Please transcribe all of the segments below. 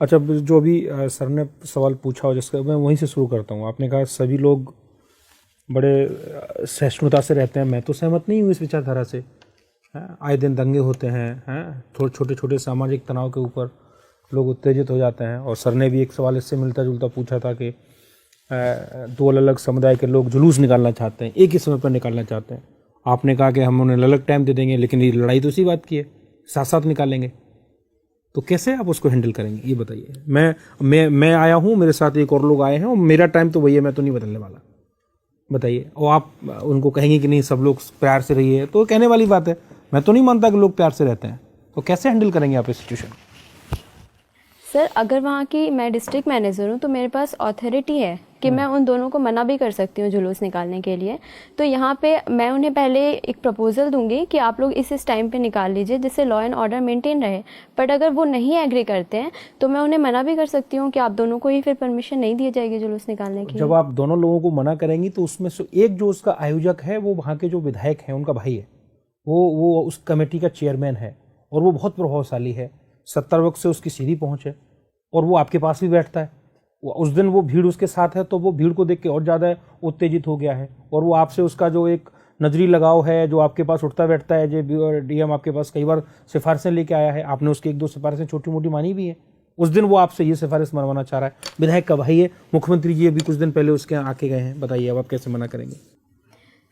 अच्छा, जो अभी सर ने सवाल पूछा हो जिसका मैं वहीं से शुरू करता हूँ। आपने कहा सभी लोग बड़े सहिष्णुता से रहते हैं। मैं तो सहमत नहीं हूँ इस विचारधारा से। आए दिन दंगे होते हैं थोड़े छोटे छोटे सामाजिक तनाव के ऊपर लोग उत्तेजित हो जाते हैं। और सर ने भी एक सवाल इससे मिलता जुलता पूछा था कि दो अलग अलग समुदाय के लोग जुलूस निकालना चाहते हैं, एक ही समय पर निकालना चाहते हैं। आपने कहा कि हम उन्हें अलग टाइम दे देंगे, लेकिन ये लड़ाई तो उसी बात की है, साथ साथ निकालेंगे। तो कैसे आप उसको हैंडल करेंगे ये बताइए। मैं आया हूँ, मेरे साथ एक और लोग आए हैं और मेरा टाइम तो वही है, मैं तो नहीं बदलने वाला। बताइए। और आप उनको कहेंगे कि नहीं सब लोग प्यार से रहिए, तो कहने वाली बात है। मैं तो नहीं मानता कि लोग प्यार से रहते हैं। तो कैसे हैंडल करेंगे आप इस सिचुएशन? सर अगर वहाँ की मैं डिस्ट्रिक्ट मैनेजर हूँ तो मेरे पास अथॉरिटी है कि मैं उन दोनों को मना भी कर सकती हूँ जुलूस निकालने के लिए। तो यहाँ पे मैं उन्हें पहले एक प्रपोजल दूंगी कि आप लोग इस टाइम पे निकाल लीजिए जिससे लॉ एंड ऑर्डर मेंटेन रहे। बट अगर वो नहीं एग्री करते हैं तो मैं उन्हें मना भी कर सकती हूँ कि आप दोनों को ही फिर परमिशन नहीं दी जाएगी जुलूस निकालने की। जब आप दोनों लोगों को मना करेंगी तो उसमें से एक जो उसका आयोजक है वो वहाँ के जो विधायक हैं उनका भाई है, वो उस कमेटी का चेयरमैन है और वो बहुत प्रभावशाली है। 70 वर्ष से उसकी सीधी पहुँच है और वो आपके पास भी बैठता है। उस दिन वो भीड़ उसके साथ है तो वो भीड़ को देख के और ज़्यादा उत्तेजित हो गया है और वो आपसे उसका जो एक नजरी लगाव है जो आपके पास उठता बैठता है। जो डीएम आपके पास कई बार सिफारिशें लेके आया है, आपने उसकी 1-2 सिफारिशें छोटी मोटी मानी भी है। उस दिन वो आपसे ये सिफारिश मनवाना चाह रहा है। विधायक का भाई है, मुख्यमंत्री जी अभी कुछ दिन पहले उसके यहाँ आके गए हैं। बताइए अब आप कैसे मना करेंगे?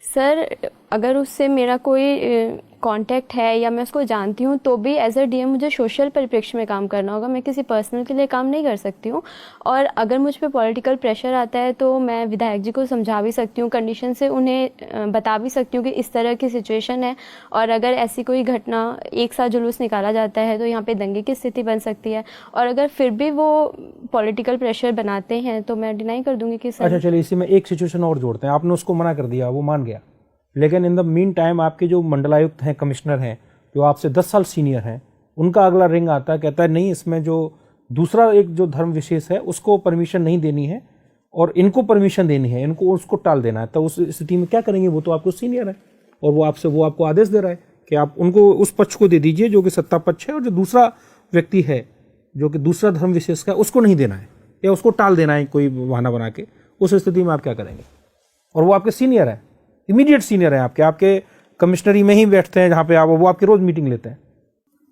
सर अगर उससे मेरा कोई कांटेक्ट है या मैं उसको जानती हूँ तो भी एज अ डीएम मुझे सोशल परिप्रेक्ष्य में काम करना होगा। मैं किसी पर्सनल के लिए काम नहीं कर सकती हूँ। और अगर मुझ पे पॉलिटिकल प्रेशर आता है तो मैं विधायक जी को समझा भी सकती हूँ, कंडीशन से उन्हें बता भी सकती हूँ कि इस तरह की सिचुएशन है और अगर ऐसी कोई घटना एक साथ जुलूस निकाला जाता है तो यहाँ पे दंगे की स्थिति बन सकती है। और अगर फिर भी वो पॉलिटिकल प्रेशर बनाते हैं तो मैं डिनाई कर दूंगी कि अच्छा चलिए, इसी में एक सिचुएशन और जोड़ते हैं। आपने उसको मना कर दिया, वो मान गया, लेकिन इन द मीन टाइम आपके जो मंडलायुक्त हैं, कमिश्नर हैं, जो आपसे 10 साल सीनियर हैं, उनका अगला रिंग आता है, कहता है नहीं इसमें जो दूसरा एक जो धर्म विशेष है उसको परमिशन नहीं देनी है और इनको परमिशन देनी है, इनको उसको टाल देना है। तो उस स्थिति में क्या करेंगे? वो तो आपको सीनियर है और वो आपको आदेश दे रहा है कि आप उनको उस पक्ष को दे दीजिए जो कि सत्ता पक्ष है, और जो दूसरा व्यक्ति है जो कि दूसरा धर्म विशेष का उसको नहीं देना है या उसको टाल देना है कोई बहाना बना के। उस स्थिति में आप क्या करेंगे? और वो आपके सीनियर है, इमीडिएट सीनियर है, आपके कमिश्नरी में ही बैठते हैं जहाँ पे आप, वो आपकी रोज मीटिंग लेते हैं।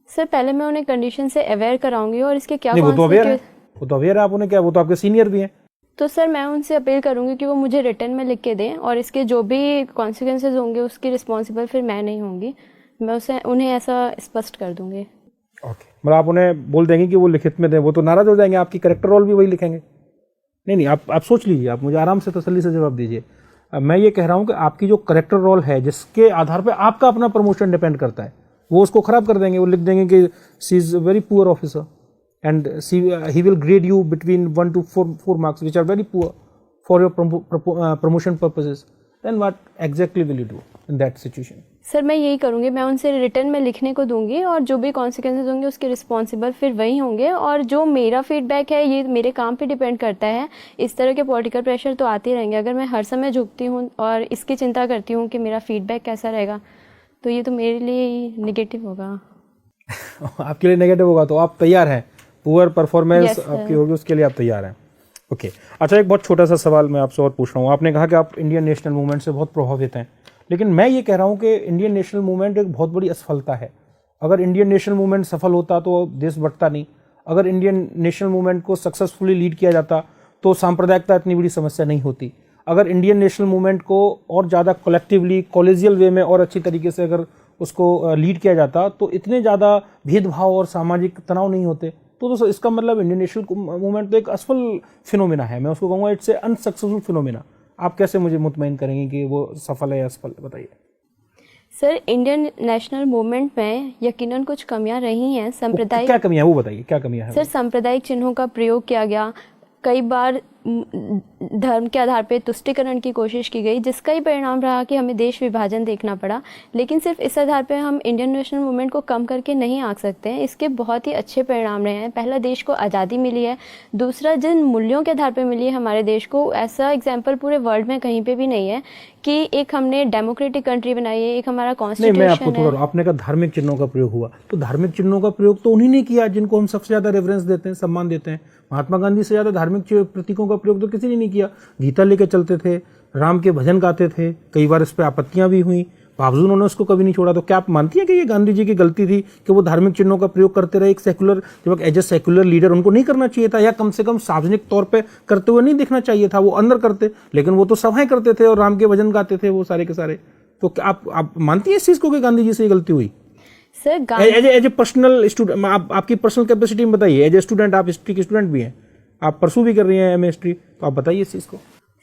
सर पहले मैं उन्हें कंडीशन से अवेयर कराऊंगी और इसके क्या वो तो अवेयर है, आप उन्हें क्या, वो तो आपके सीनियर भी हैं। तो सर मैं उनसे अपील करूंगी कि वो मुझे रिटर्न में लिख के दें और इसके जो भी कॉन्सिक्वेंसेज होंगे उसकी रिस्पॉन्सिबल फिर मैं नहीं होंगी। मैं उन्हें ऐसा स्पष्ट कर दूंगी। ओके, मतलब आप उन्हें बोल देंगे कि वो लिखित में दें। वो तो नाराज हो जाएंगे, आपकी करेक्टर रोल भी वही लिखेंगे। नहीं, आप सोच लीजिए, आप मुझे आराम से तसल्ली से जवाब दीजिए। मैं ये कह रहा हूँ कि आपकी जो करेक्टर रोल है जिसके आधार पे आपका अपना प्रमोशन डिपेंड करता है, वो उसको खराब कर देंगे। वो लिख देंगे कि she is very poor officer and he will grade you between 1 to 4 marks which are very poor for your promotion purposes. Then what exactly will you do in that situation? Sir मैं यही करूंगी, मैं उनसे return में लिखने को दूंगी और जो भी कॉन्सिक्वेंसेज होंगे उसके रिस्पॉन्सिबल फिर वही होंगे। और जो मेरा फीडबैक है ये मेरे काम पे डिपेंड करता है। इस तरह के पॉलिटिकल प्रेशर तो आते ही रहेंगे। अगर मैं हर समय झुकती हूँ और इसकी चिंता करती हूँ कि मेरा फीडबैक कैसा रहेगा तो ये तो मेरे लिए ही निगेटिव होगा। आपके लिए नेगेटिव होगा तो आप तैयार हैं? पुअर परफॉर्मेंस आपकी होगी उसके लिए आप तैयार हैं? ओके। अच्छा, एक बहुत छोटा सा सवाल मैं आपसे और पूछ रहा हूँ। आपने कहा कि आप इंडियन नेशनल मूवमेंट से बहुत प्रभावित हैं, लेकिन मैं ये कह रहा हूँ कि इंडियन नेशनल मूवमेंट एक बहुत बड़ी असफलता है। अगर इंडियन नेशनल मूवमेंट सफल होता तो देश बढ़ता नहीं। अगर इंडियन नेशनल मूवमेंट को सक्सेसफुली लीड किया जाता तो सांप्रदायिकता इतनी बड़ी समस्या नहीं होती। अगर इंडियन नेशनल मूवमेंट को और ज़्यादा कलेक्टिवली कॉलेजियल वे में और अच्छी तरीके से अगर उसको लीड किया जाता तो इतने ज़्यादा भेदभाव और सामाजिक तनाव नहीं होते। तो इसका मतलब इंडियन नेशनल मूवमेंट तो एक असफल फिनोमिना है। मैं उसको कहूँगा इट्स ए अनसक्सेसफुल फिनोमिना। आप कैसे मुझे मुतमईन करेंगे कि वो सफल है या असफल? बताइए। सर इंडियन नेशनल मूवमेंट में यकीनन कुछ कमियां रही हैं। सांप्रदायिक क्या कमियां है वो बताइए, क्या कमियां हैं? सर सांप्रदायिक चिन्हों का प्रयोग किया गया, कई बार धर्म के आधार पे तुष्टीकरण की कोशिश की गई, जिसका ही परिणाम रहा कि हमें देश विभाजन देखना पड़ा। लेकिन सिर्फ इस आधार पे हम इंडियन नेशनल मूवमेंट को कम करके नहीं आंक सकते हैं। इसके बहुत ही अच्छे परिणाम रहे हैं। पहला, देश को आज़ादी मिली है। दूसरा, जिन मूल्यों के आधार पे मिली है हमारे देश को, ऐसा एग्जाम्पल पूरे वर्ल्ड में कहीं पे भी नहीं है कि एक हमने डेमोक्रेटिक कंट्री बनाई है, एक हमारा नहीं, कॉन्स्टिट्यूशन मैं आपको है। थोड़ा, आपने कहा धार्मिक चिन्हों का प्रयोग हुआ, तो धार्मिक चिन्हों का प्रयोग तो उन्हीं ने किया जिनको हम सबसे ज्यादा रेफरेंस देते हैं, सम्मान देते हैं। महात्मा गांधी से ज्यादा धार्मिक प्रतीकों का प्रयोग तो किसी ने नहीं किया। गीता लेके चलते थे, राम के भजन गाते थे, कई बार इस पर आपत्तियां भी हुई, बावजूद उन्होंने उसको कभी नहीं छोड़ा। तो क्या आप मानती हैं कि ये गांधी जी की गलती थी कि वो धार्मिक चिन्हों का प्रयोग करते रहे? एक सेकुलर, जब एज ए सेकुलर लीडर उनको नहीं करना चाहिए था, या कम से कम सार्वजनिक तौर पे करते हुए नहीं दिखना चाहिए था? वो अंदर करते, लेकिन वो तो सभाएं करते थे और राम के भजन गाते थे वो सारे के सारे। तो क्या आप मानती हैं इस चीज को कि गांधी जी से ये गलती हुई? Sir, as a personal student, आपकी पर्सनल कैपेसिटी में बताइए। एज ए स्टूडेंट, आप हिस्ट्री के स्टूडेंट भी हैं, आप परसू भी कर रही हैं एमए हिस्ट्री, तो आप बताइए इस चीज को।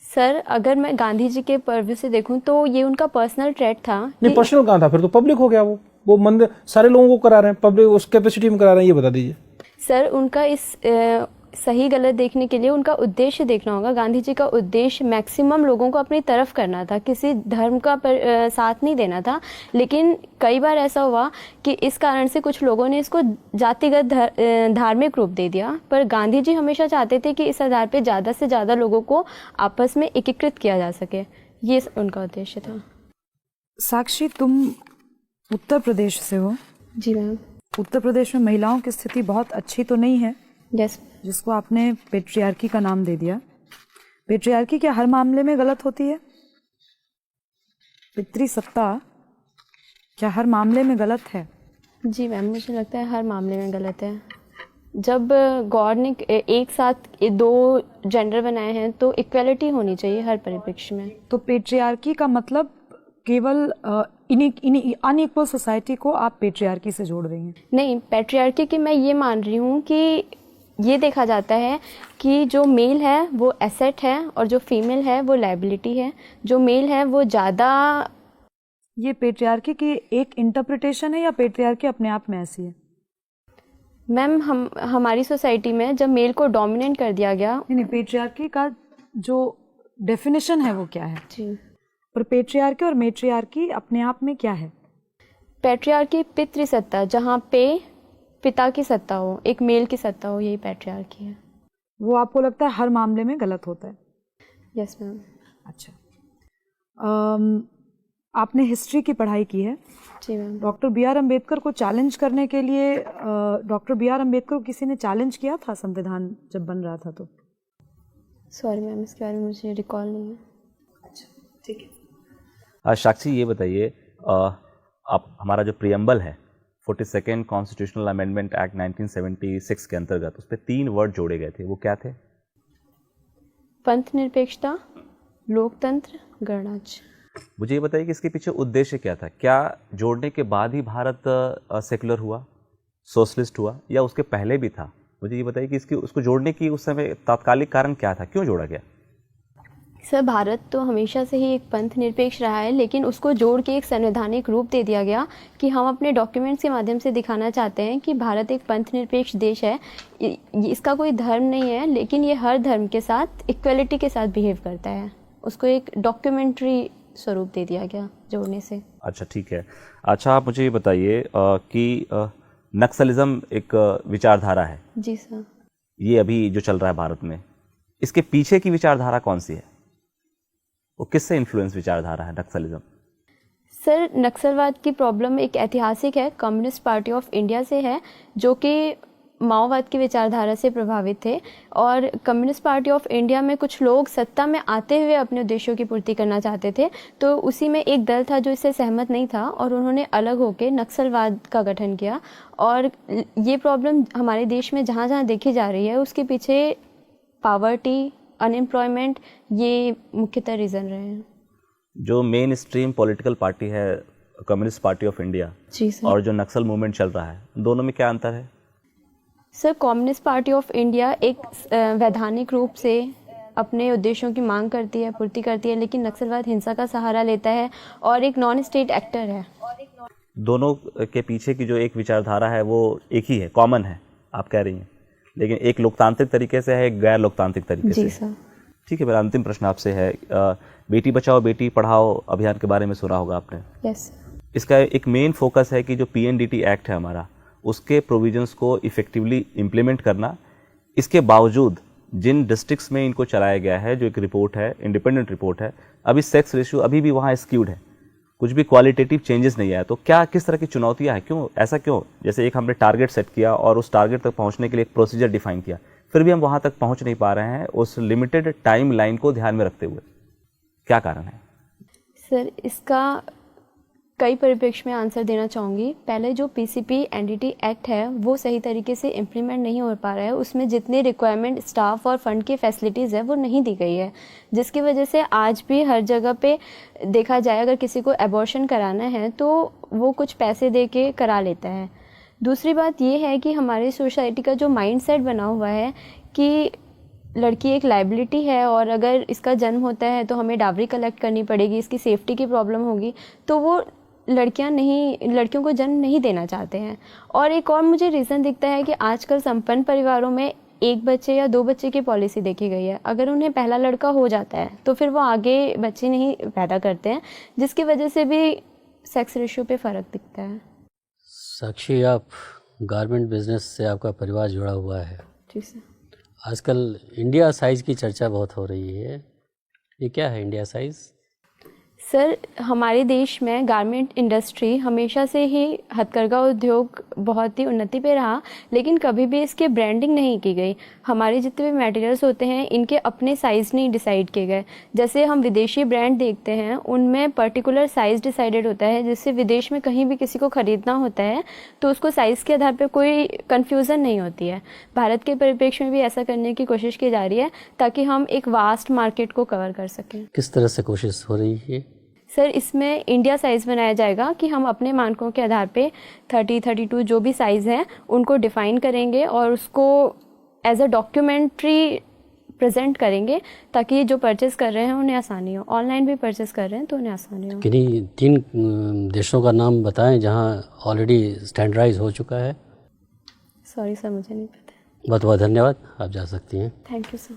सर, अगर मैं गांधी जी के पर्व से देखूं तो ये उनका पर्सनल ट्रेट था। नहीं, पर्सनल कहाँ था? फिर तो पब्लिक हो गया। वो मंदिर सारे लोगों को करा रहे हैं, पब्लिक उस कैपेसिटी में करा रहे हैं, ये बता दीजिए। सर, उनका इस सही गलत देखने के लिए उनका उद्देश्य देखना होगा। गांधी जी का उद्देश्य मैक्सिमम लोगों को अपनी तरफ करना था, किसी धर्म का साथ नहीं देना था। लेकिन कई बार ऐसा हुआ कि इस कारण से कुछ लोगों ने इसको जातिगत धार्मिक रूप दे दिया। पर गांधी जी हमेशा चाहते थे कि इस आधार पे ज़्यादा से ज़्यादा लोगों को आपस में एकीकृत किया जा सके, ये उनका उद्देश्य था। साक्षी, तुम उत्तर प्रदेश से हो। जी मैम। उत्तर प्रदेश में महिलाओं की स्थिति बहुत अच्छी तो नहीं है, यस। जिसको आपने पेट्रियार्की का नाम दे दिया। पेट्रियार्की क्या हर मामले में गलत होती है? पितृसत्ता क्या हर मामले में गलत है? जी मैम, मुझे लगता है हर मामले में गलत है। जब गॉड ने एक साथ दो जेंडर बनाए हैं तो इक्वलिटी होनी चाहिए हर परिप्रेक्ष्य में। तो पेट्रियार्की का मतलब केवल अनइक्वल सोसाइटी को आप पेट्रियार्की से जोड़ रही हैं? नहीं, पैट्रियार्की की मैं ये मान रही हूँ कि ये देखा जाता है कि जो मेल है वो एसेट है और जो फीमेल है वो लायबिलिटी है। जो मेल है वो ज़्यादा। ये पेट्रियार्की की एक इंटरप्रिटेशन है या पेट्रियार्की अपने आप में ऐसी है? मैम, हमारी सोसाइटी में जब मेल को डोमिनेट कर दिया गया। नहीं, पेट्रियार्की का जो डेफिनेशन है वो क्या है? जी। और पेट्रियार्की और मेट्रियार्की अपने आप में क्या है? पैट्रियार्की पितृसत्ता, जहाँ पे पिता की सत्ता हो, एक मेल की सत्ता हो, यही पैट्रियार्की है। वो आपको लगता है हर मामले में गलत होता है? Yes ma'am. अच्छा, आपने हिस्ट्री की पढ़ाई की है। जी ma'am. Doctor B R Ambedkar को चैलेंज करने के लिए डॉक्टर बी आर अम्बेडकर को किसी ने चैलेंज किया था संविधान जब बन रहा था? तो सॉरी मैम, इसके बारे में मुझे रिकॉल नहीं है। अच्छा, ठीक है। साक्षी, ये बताइए, आप हमारा जो प्रियम्बल है 42nd कॉन्स्टिट्यूशनल अमेंडमेंट एक्ट 1976 के अंतर्गत उस पर 3 वर्ड जोड़े गए थे, वो क्या थे? पंथ निरपेक्षता, लोकतंत्र, गणराज्य। मुझे ये बताइए कि इसके पीछे उद्देश्य क्या था? क्या जोड़ने के बाद ही भारत सेकुलर हुआ, सोशलिस्ट हुआ, या उसके पहले भी था? मुझे ये बताइए कि उसको जोड़ने की उस समय तात्कालिक कारण क्या था, क्यों जोड़ा गया? सर, भारत तो हमेशा से ही एक पंथ निरपेक्ष रहा है, लेकिन उसको जोड़ के एक संवैधानिक रूप दे दिया गया कि हम अपने डॉक्यूमेंट्स के माध्यम से दिखाना चाहते हैं कि भारत एक पंथ निरपेक्ष देश है। इसका कोई धर्म नहीं है, लेकिन ये हर धर्म के साथ इक्वलिटी के साथ बिहेव करता है। उसको एक डॉक्यूमेंट्री स्वरूप दे दिया गया जोड़ने से। अच्छा, ठीक है। अच्छा, आप मुझे ये बताइए कि नक्सलिज्म एक विचारधारा है। जी सर। ये अभी जो चल रहा है भारत में, इसके पीछे की विचारधारा कौन सी है? वो किससे इन्फ्लुएंस विचारधारा है नक्सलिज्म? सर, नक्सलवाद की प्रॉब्लम एक ऐतिहासिक है, कम्युनिस्ट पार्टी ऑफ इंडिया से है, जो कि माओवाद की विचारधारा से प्रभावित थे। और कम्युनिस्ट पार्टी ऑफ इंडिया में कुछ लोग सत्ता में आते हुए अपने उद्देश्यों की पूर्ति करना चाहते थे, तो उसी में एक दल था जो इससे सहमत नहीं था और उन्होंने अलग होकर नक्सलवाद का गठन किया। और ये प्रॉब्लम हमारे देश में जहाँ जहाँ देखी जा रही है, उसके पीछे पावर्टी, अनएम्प्लॉयमेंट, ये मुख्यतः रीज़न रहे हैं। जो मेन स्ट्रीम पॉलिटिकल पार्टी है कम्युनिस्ट पार्टी ऑफ इंडिया, जी सर, और जो नक्सल मूवमेंट चल रहा है, दोनों में क्या अंतर है? Sir, communist party of India एक वैधानिक रूप से अपने उद्देश्यों की मांग करती है, पूर्ति करती है, लेकिन नक्सलवाद हिंसा का सहारा लेता है और एक नॉन स्टेट एक्टर है। दोनों के पीछे की जो एक विचारधारा है वो एक ही है, कॉमन है, आप कह रही हैं, लेकिन एक लोकतांत्रिक तरीके से है, एक गैर लोकतांत्रिक तरीके से। जी सर। ठीक है, मेरा अंतिम प्रश्न आपसे है, बेटी बचाओ बेटी पढ़ाओ अभियान के बारे में सुना होगा आपने। यस। इसका एक मेन फोकस है कि जो PNDT एक्ट है हमारा, उसके प्रोविजंस को इफेक्टिवली इम्प्लीमेंट करना। इसके बावजूद जिन डिस्ट्रिक्ट्स में इनको चलाया गया है, जो एक रिपोर्ट है, इंडिपेंडेंट रिपोर्ट है, अभी सेक्स रेशियो अभी भी वहाँ स्क्यूड है, कुछ भी क्वालिटेटिव चेंजेस नहीं आया। तो क्या किस तरह की चुनौतियाँ हैं, क्यों ऐसा क्यों? जैसे एक हमने टारगेट सेट किया और उस टारगेट तक पहुँचने के लिए एक प्रोसीजर डिफाइन किया, फिर भी हम वहाँ तक पहुँच नहीं पा रहे हैं उस लिमिटेड टाइम लाइन को ध्यान में रखते हुए, क्या कारण है? सर, इसका कई परिप्रेक्ष्य में आंसर देना चाहूँगी। पहले जो PCP-NDT एक्ट है वो सही तरीके से इम्प्लीमेंट नहीं हो पा रहा है, उसमें जितनी रिक्वायरमेंट स्टाफ और फंड की फैसिलिटीज़ है वो नहीं दी गई है, जिसकी वजह से आज भी हर जगह पे देखा जाए अगर किसी को एबॉर्शन कराना है तो वो कुछ पैसे दे के करा लेता है। दूसरी बात ये है कि हमारी सोसाइटी का जो माइंडसेट बना हुआ है कि लड़की एक लाइबिलिटी है और अगर इसका जन्म होता है तो हमें डावरी कलेक्ट करनी पड़ेगी, इसकी सेफ्टी की प्रॉब्लम होगी, तो वो लड़कियों को जन्म नहीं देना चाहते हैं। और एक और मुझे रीज़न दिखता है कि आजकल संपन्न परिवारों में 1 बच्चे या 2 बच्चे की पॉलिसी देखी गई है। अगर उन्हें पहला लड़का हो जाता है तो फिर वो आगे बच्चे नहीं पैदा करते हैं, जिसकी वजह से भी सेक्स रेशियो पे फ़र्क दिखता है। साक्षी, आप गारमेंट बिजनेस से आपका परिवार जुड़ा हुआ है। जी सर। आजकल इंडिया साइज़ की चर्चा बहुत हो रही है, ये क्या है इंडिया साइज़? सर, हमारे देश में गारमेंट इंडस्ट्री हमेशा से ही हथकरघा उद्योग बहुत ही उन्नति पे रहा, लेकिन कभी भी इसकी ब्रांडिंग नहीं की गई। हमारे जितने भी मटेरियल्स होते हैं इनके अपने साइज़ नहीं डिसाइड किए गए। जैसे हम विदेशी ब्रांड देखते हैं उनमें पर्टिकुलर साइज़ डिसाइडेड होता है, जिससे विदेश में कहीं भी किसी को ख़रीदना होता है तो उसको साइज़ के आधार पर कोई कन्फ्यूज़न नहीं होती है। भारत के परिप्रेक्ष्य में भी ऐसा करने की कोशिश की जा रही है ताकि हम एक वास्ट मार्केट को कवर कर सकें। किस तरह से कोशिश हो रही है? सर, इसमें इंडिया साइज़ बनाया जाएगा कि हम अपने मानकों के आधार पे 30, 32 जो भी साइज़ हैं उनको डिफ़ाइन करेंगे और उसको एज अ डॉक्यूमेंट्री प्रेजेंट करेंगे ताकि जो परचेज़ कर रहे हैं उन्हें आसानी हो। ऑनलाइन भी परचेज़ कर रहे हैं तो उन्हें आसानी हो। किन्हीं 3 देशों का नाम बताएं जहां ऑलरेडी स्टैंडर्डाइज हो चुका है। सॉरी सर, मुझे नहीं पता। बहुत बहुत धन्यवाद, आप जा सकती हैं। Thank you sir.